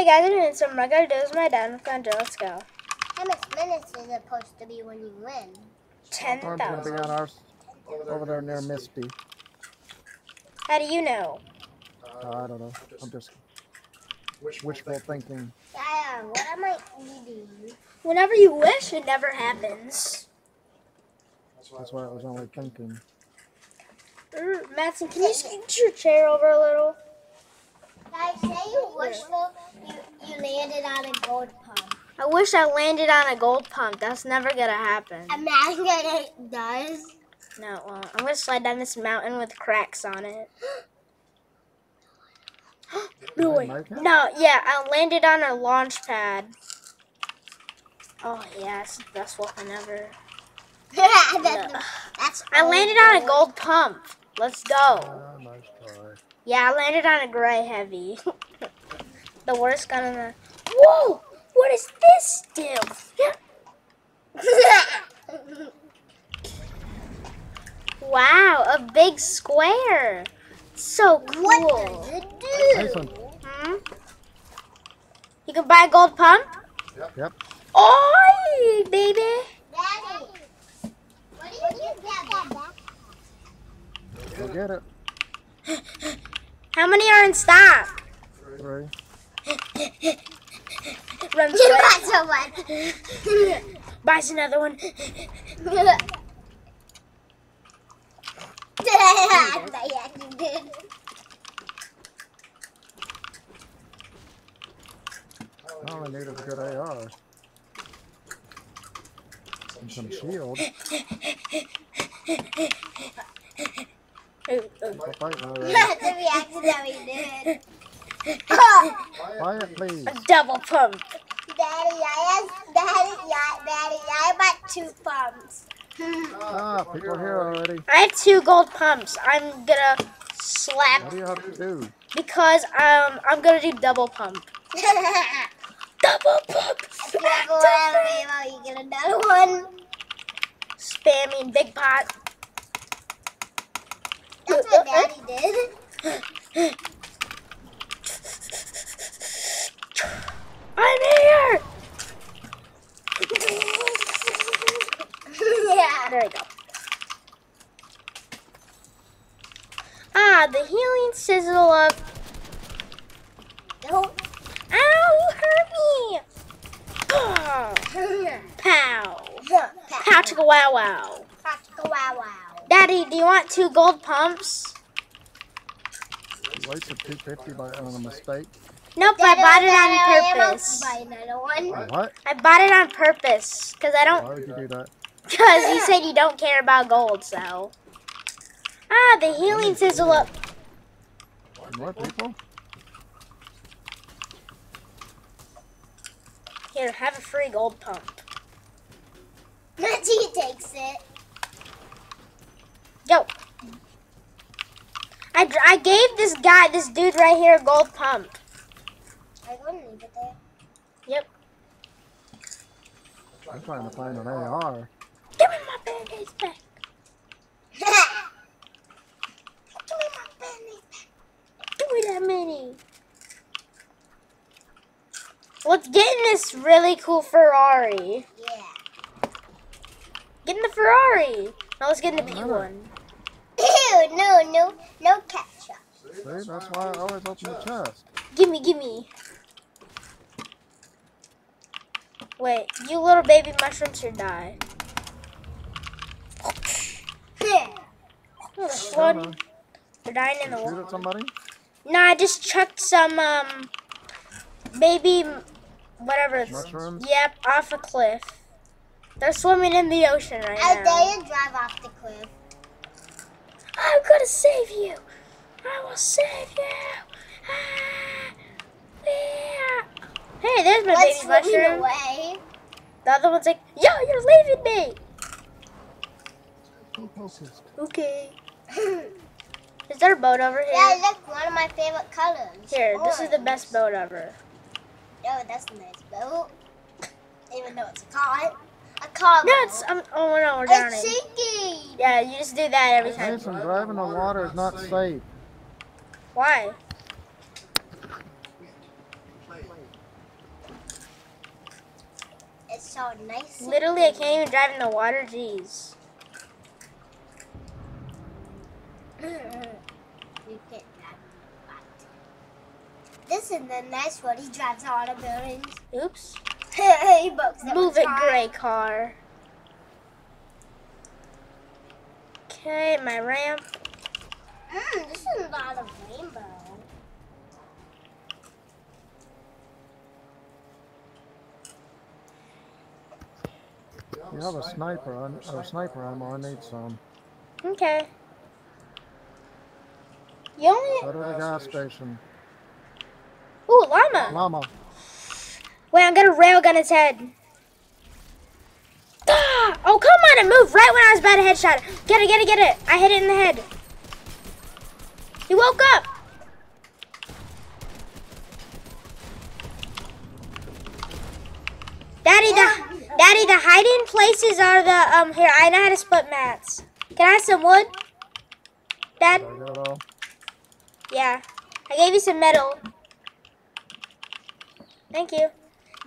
Hey guys, I'm doing some I gotta do with my dad and Contra. Let's go. How much minutes is it supposed to be when you win? 10,000. Gonna be on ours over there near Misty. How do you know? I don't know. I'm just wishful thinking. Yeah, what am I eating? Whenever you wish, it never happens. That's why I was only thinking. Madison, can you scoot your chair over a little? Guys, say you wishful, you landed on a gold pump. I wish I landed on a gold pump. That's never gonna happen. Imagine it does. No, it won't. I'm gonna slide down this mountain with cracks on it. No way. No, yeah, I landed on a launch pad. Oh yeah, it's the best weapon ever. I landed on a gold pump. Let's go. Nice try. Yeah, I landed on a gray heavy. The worst gun in the... Whoa! What does this do? Wow, a big square. So cool. What does it do? Nice one. Hmm? You can buy a gold pump? Yep. Oh, baby. Daddy, what do you get back? Go get it. How many are in stock? 3. Run You to got it. so much. Buys another one. Yeah, you did. All I need is a good AR. And some shield. I'll fight now, right? That's the reaction that we did. Buy it, please. A double pump. Daddy, I bought 2 pumps. Ah, people are here already. I have 2 gold pumps. I'm gonna slap What do you have to do? because I'm gonna do double pump. Double pump. If you ever want to be you get another one. Spamming big pot. That's what Daddy did. I'm here. Yeah. There we go. Ah, the healing sizzle up. Don't. Ow, you hurt me. Oh, pow. Pow chicka wow wow. Wow, wow. Daddy, do you want 2 gold pumps? Wasted 250 by on a mistake. Nope, I bought it on purpose. Buy another one. What? I bought it on purpose because I Why don't. would you do that? Because you said you don't care about gold, so. Ah, the healing sizzle up. More people? Here, have a free gold pump. He takes it. Go. I gave this dude right here a gold pump. I wouldn't leave it there. Yep. I'm trying to find an AR. Give me my band-aids back. Give me my band-aids back. Give me that many. Let's get in this really cool Ferrari. Yeah. Get in the Ferrari. Now let's get in the P1. Ew, no ketchup. See, that's why I always open the chest. Gimme. Wait, you little baby mushrooms should die. Oh, there's one. They're dying in the Shoot water. at somebody? Nah, I just chucked some baby whatever it's. Mushrooms? Yep, off a cliff. They're swimming in the ocean right I now. dare you drive off the cliff. I'm gonna save you. I will save you. Ah, yeah. Hey, there's my Let's baby swim mushroom. away. The other one's like, yo, you're leaving me. Who closest? Okay. Is there a boat over here? Yeah, look, one of my favorite colors. Here, this is the Orange. best boat ever. Oh, that's a nice boat. Even though it's a car. A car No, boat. it's oh no, we're drowning. It's sinking. Yeah, you just do that every time. Jason, driving on water is not safe. Why? so nice. Literally, I can't even drive in the water. Jeez. You can't drive. This is the nice one. He drives all the buildings. Oops. He bugs up Move his it, car. gray car. Okay, my ramp. This is a lot of rainbow. You have a sniper ammo. I need some. Okay. You only. Go to the gas station. Ooh, llama. Llama. Wait, I'm gonna railgun its head. Ah! Oh, come on, it moved right when I was about to headshot. Get it. I hit it in the head. He woke up. Daddy, the hiding places are the, here, I know how to split mats. Can I have some wood? Dad? Did I get it all? Yeah. I gave you some metal. Thank you.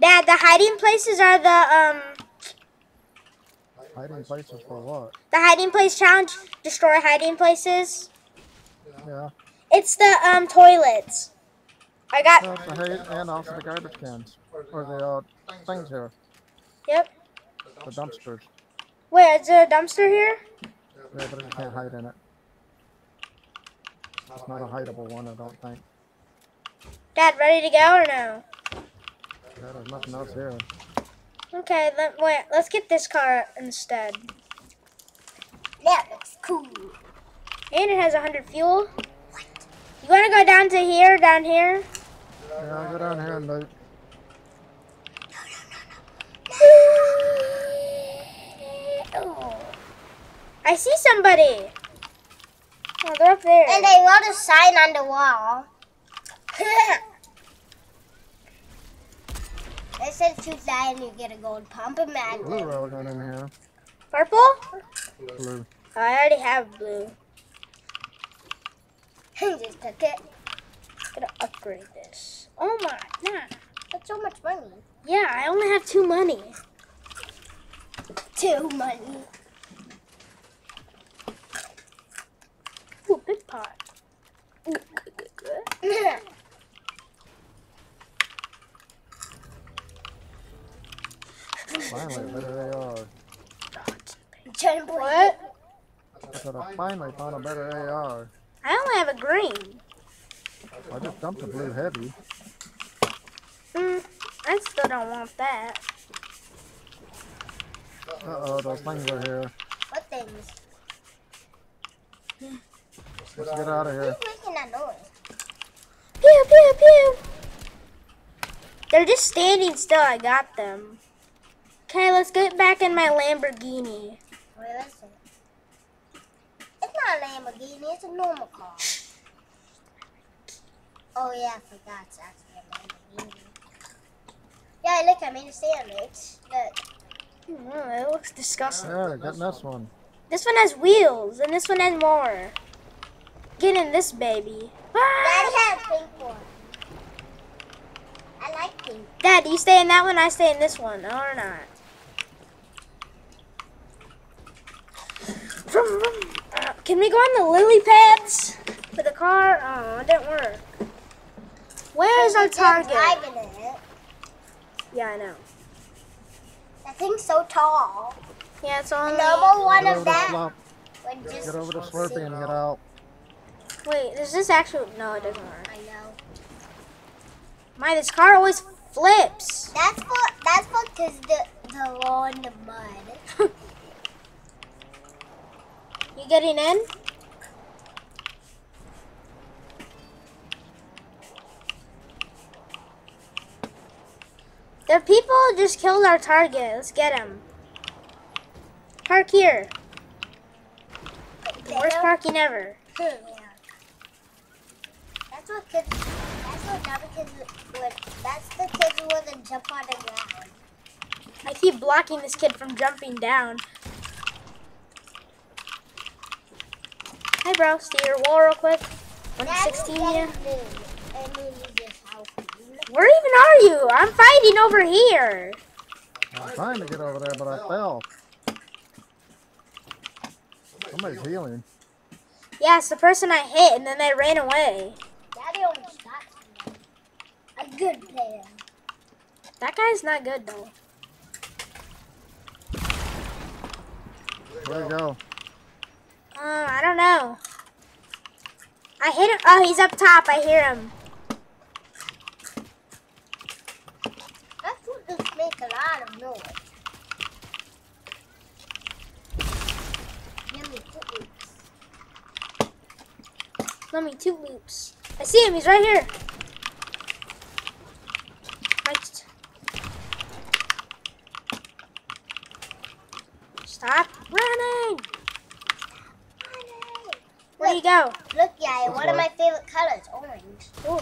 Dad, the hiding places are the, Hiding places for what? the hiding place challenge. Destroy hiding places. Yeah. It's the, toilets. I got, That's the hay and also the garbage cans. Or the, things here. yep. The dumpsters. Wait, is there a dumpster here? Yeah, but you can't hide in it. It's not a hideable one, I don't think. Dad, ready to go or no? Yeah, there's nothing else here. Okay, wait, let's get this car instead. That looks cool. And it has 100 fuel. You want to go down to here, down here? Yeah, I'll go down here and loot. I see somebody. Oh, they're up there. And they wrote a sign on the wall. They said if you die and you get a gold pump, Blue imagine. railgun in here. Purple? Blue. I already have blue. Just took it. Gotta upgrade this. Oh my, nah. That's so much money. Yeah, I only have 2 money. Too money. Ooh, big pot. Ooh, good. Finally, there they are. What? I said I finally found a better AR. I only have a green. I just dumped a blue heavy. I still don't want that. Uh-oh, those things are here. What things? Let's get out of here. Who's making that noise? Pew, pew, pew. They're just standing still. I got them. Okay, let's get back in my Lamborghini. Wait, listen. It's not a Lamborghini, it's a normal car. Oh yeah, I forgot it's actually a Lamborghini. Yeah, look, I made a sandwich. Look. It looks disgusting. Yeah, getting this one. This one has wheels, and this one has more. Get in this baby. Daddy had a pink one. I like pink. Dad, you stay in that one, I stay in this one, or not? Can we go on the lily pads for the car? Oh, it didn't work. Where is our target? Driving it. Yeah, I know. That thing's so tall. Yeah, it's on. Number one Get of over the that slump. would just Get over the Slurpee and get out. Wait, is this actual? No, it doesn't work. I know. This car always flips. That's because the roll in the mud. You getting in? The people just killed our target. Let's get him. Park here. Worst parking ever. Yeah. That's what kids. That's what other kids would. That's the kids who wouldn't jump on the ground. I keep blocking this kid from jumping down. Hey, bro. See your wall real quick. 116, yeah. And then you just help me. Where even are you? I'm fighting over here. I'm trying to get over there, but I fell. Somebody's healing. Yeah, it's the person I hit, and then they ran away. Daddy almost got somebody. A good player. That guy's not good, though. Where'd he go? I don't know. I hit him. Oh, he's up top. I hear him. That food just makes a lot of noise. Give me 2 weeks. Let me 2 loops. I see him. He's right here. Right. Stop running. Where'd he go? Look, yeah, one of way. my favorite colors, orange. Ooh.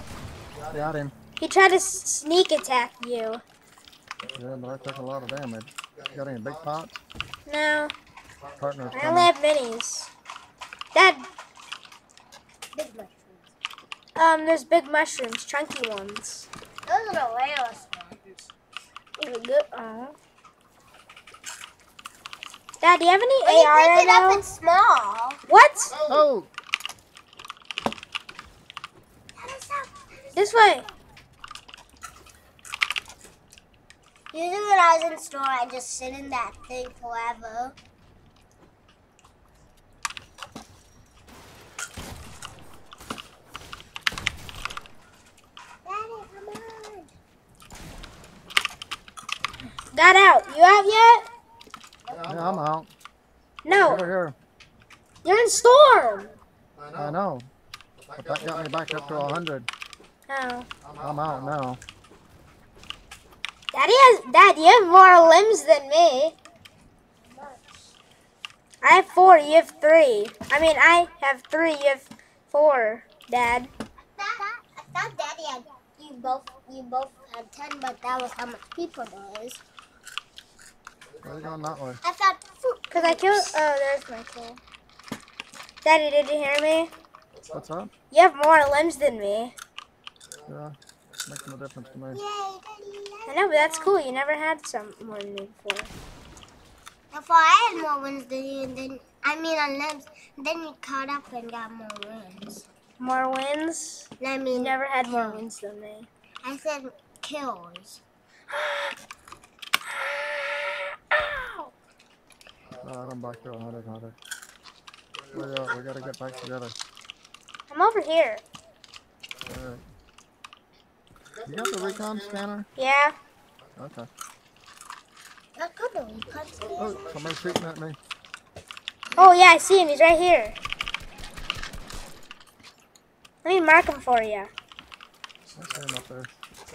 Got him. He tried to sneak attack you. Yeah, but I took a lot of damage. Got any big pots? No. Partner's I only coming. have minis. Dad, Big mushrooms. there's big mushrooms, chunky ones. Those are the whales ones. Is it good? Oh. Dad, do you have any But you AR pick it up ammo? in small. What? Oh! This way. Usually when I was in store, I just sit in that thing forever. Daddy, come on. Got out. You out yet? Yeah, I'm out. No. Over here. You're in storm. I know. But that got me back up to 100. Oh. I'm out now. Dad, you have more limbs than me. I have 4, you have 3. I mean, I have 3, you have 4, Dad. I thought Daddy had you both had 10, but that was how much people there is. Where are you going that way? I thought Because I killed, oh, there's my kill. Daddy, did you hear me? What's up? You have more limbs than me. Yeah, makes no difference to me. Yay, Daddy. I know, but that's cool. You never had some more than me before. Before I had more wins than you, and then on limbs, and then you caught up and got more wins. More wins? And I You mean, never had more wins than me. I said kills. Ow! Alright, I'm back to 100. We gotta get back together. I'm over here. Alright. You got the recon scanner? Yeah. Okay. That could be cuts. Oh, somebody's shooting at me. Oh, yeah, I see him. He's right here. Let me mark him for you. I see him up there.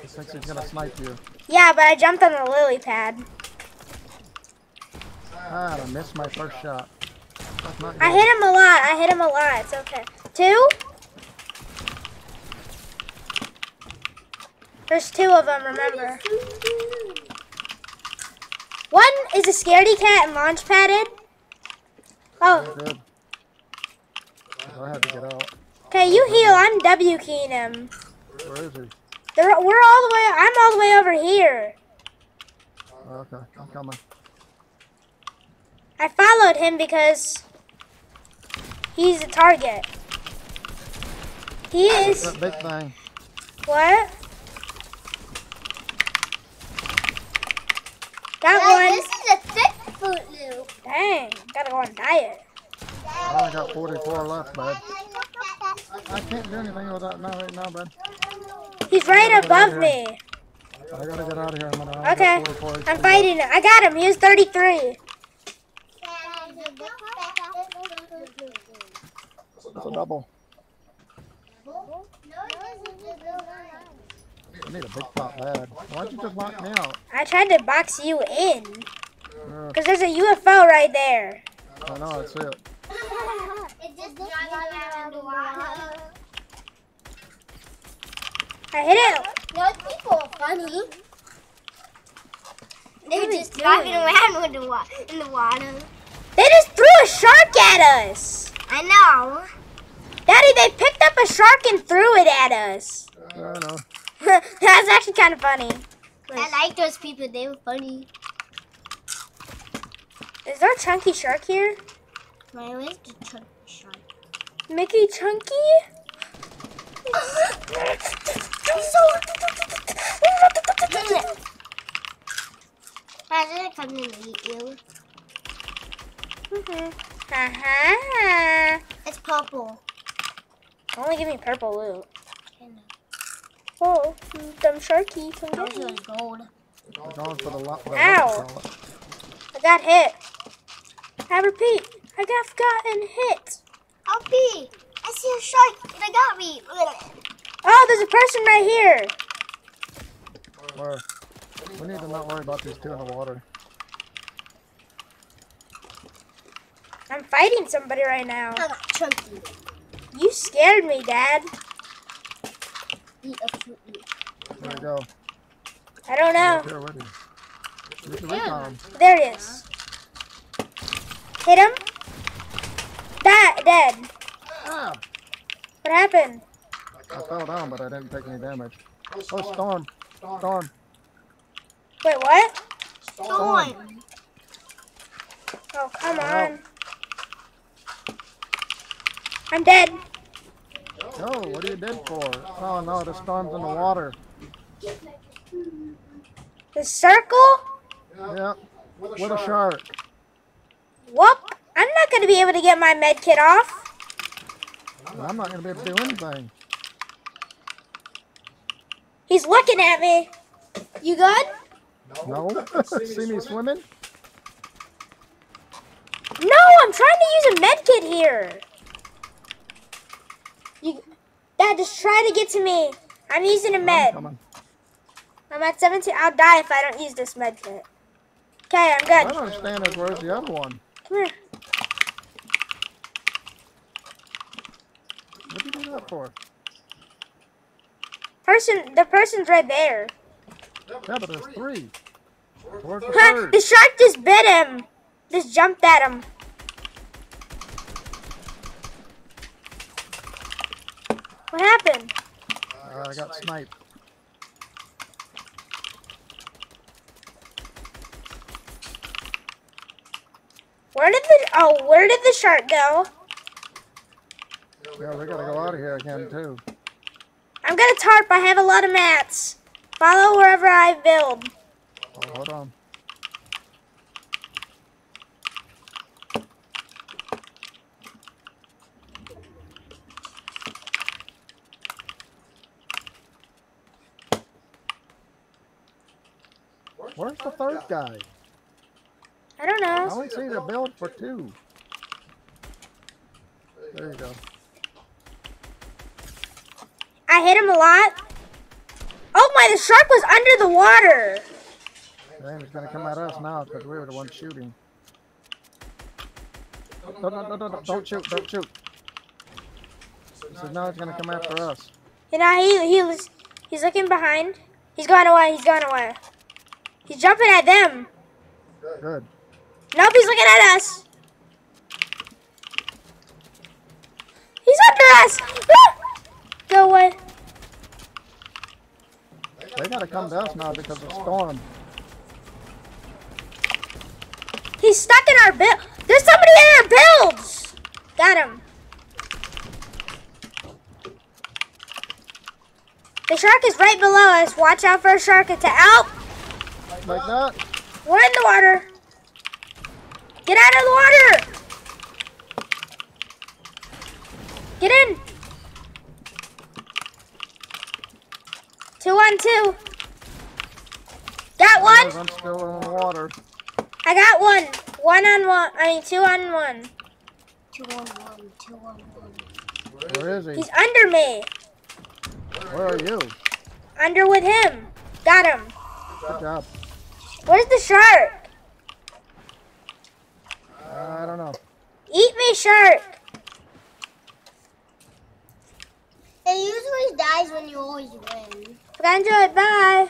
He thinks he's gonna snipe you. Yeah, but I jumped on the lily pad. Ah, I missed my first shot. That's not I good. hit him a lot. It's okay. 2? There's 2 of them, remember. 1 is a scaredy cat and launch padded. Oh, Good. I had to get out. okay, you heal. I'm W keying him. Where is he? I'm all the way over here. Okay, I'm coming. I followed him because he's a target. He is. That big thing. What? Got Guys, one. this is a thick Fruit Loop. Dang, gotta go on diet. I only got 44 left, bud. I can't do anything with that now, right now, bud. He's right above me. I gotta get out of here. I'm gonna Okay, get 44 I'm HP. fighting him. I got him. He was 33. It's a double. I need a big pot bad. Why'd you just lock me out? I tried to box you in. Yeah, Because there's a UFO right there. I know, I see it. It just drives around the water. I hit it. Those people are funny. They're What are just they driving doing? around with in the water. They just threw a shark at us. I know. Daddy, they picked up a shark and threw it at us. Yeah, I know. That's actually kind of funny. I like those people. They were funny. Is there a chunky shark here? Where is the chunky shark? Mickey Chunky? Imagine it comes and eat you. It's purple. Only give me purple loot. I know. Oh, dumb sharky. Come Those get me. are gold. We're going for the lot. Ow. I got hit. I repeat, I got gotten hit. Hoppy, I see a shark and it got me. Oh, there's a person right here. Where? We need to not worry about these two in the water. I'm fighting somebody right now. I got chunky. You scared me, Dad. Eat a fruit. There we go. I don't know. Here already. Use the recon. There it is. Hit him. Dead. Ah! What happened? I fell down, but I didn't take any damage. Oh, storm. Storm. Wait, what? Storm. Oh, come on. I'm dead. No, what are you dead for? Oh no, the storm's in the water. The circle? Yeah, with a shark. Whoop. I'm not going to be able to get my med kit off. And I'm not going to be able to do anything. He's looking at me. You good? No? See me swimming? No, I'm trying to use a med kit here. Dad, just try to get to me. I'm using a med. I'm at 17. I'll die if I don't use this med kit. Okay, I'm I good. don't understand this. Where's the other one? Come here. What did you do that for? The person's right there. Yeah, but there's three. Where's the Huh, third? the shark just bit him. Just jumped at him. What happened? I got sniped. Where did the shark go? Yeah, we gotta go out of here again too. I'm gonna tarp. I have a lot of mats. Follow wherever I build. Oh, hold on. Where's the third guy? I don't I know. only see the build for two. There you go. I hit him a lot. Oh my, the shark was under the water. Damn, he's gonna come at us now because we were the ones shooting. No, don't shoot, don't shoot. He said now he's gonna come after us. You know, he's looking behind. He's going away, He's jumping at them. Good. Nope, he's looking at us. He's under us. Ah! Go away. They gotta come to us now because of the storm. He's stuck in our build. There's somebody in our builds. Got him. The shark is right below us. Watch out for a shark attack. Out. Like that? We're in the water. Get out of the water. Get in. 2 on 2. Got one. I'm still in the water. I got one. 1 on 1. I mean 2 on 1. 2 on 1, 2 on 1. Where is he? He's under me. Where are you? Under with him. Got him. Good job. Where's the shark? I don't know. Eat me, shark. It usually dies when you always win. Hope you enjoyed. Bye.